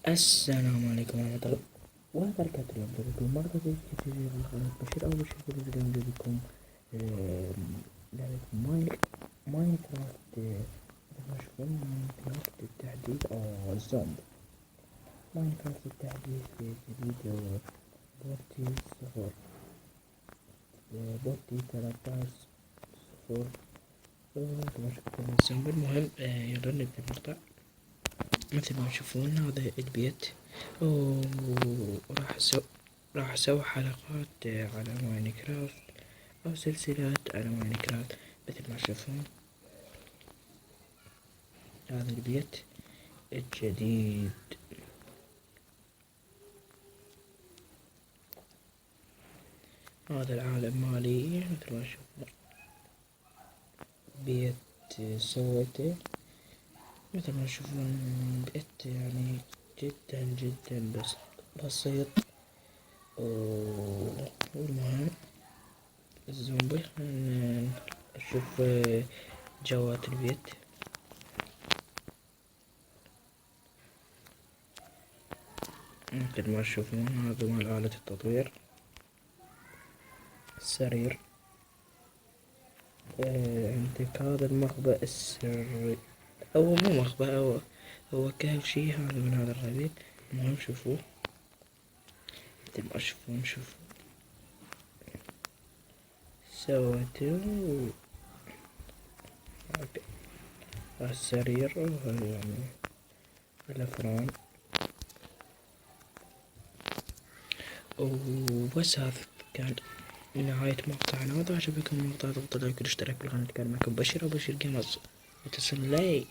السلام عليكم ورحمة الله وبركاته. اليوم جديد مرة جديدة في قناة بشير. أول شي في الفيديو نجيب لكم لعبة ماينكرافت. مثل ما تشوفون ماينكرافت التحديث أو الزومبي. ماينكرافت التحديث جديد بورتي صفر، بورتي 13 صفر. مثل ما تشوفون الزومبي. المهم يلا نبدأ المقطع. مثل ما تشوفون هذا البيت، وراح راح اسوي حلقات على ماينكرافت او سلسلات على ماينكرافت. مثل ما تشوفون هذا البيت الجديد. هذا العالم مالي. مثل ما تشوفون بيت سويته. مثل ما تشوفون بيت يعني جدا جدا بس بسيط. والمهم الزومبي، خلينا نشوف جوات البيت. مثل ما تشوفون هذا مال آلة التطوير. السرير. عندك هذا المخبأ السري، أو مو مخبأ، هو كهف شي هذا من هذا القبيل. المهم شوفوه. مثل ما تشوفون شوفوا سويته. السرير يعني الأفران. وبس هذا كان نهاية مقطعنا. وإذا عجبكم المقطع ضغطوا لايك والاشتراك بالقناة. كان معكم بشير أو بشير جيمرز. وتصل لايك.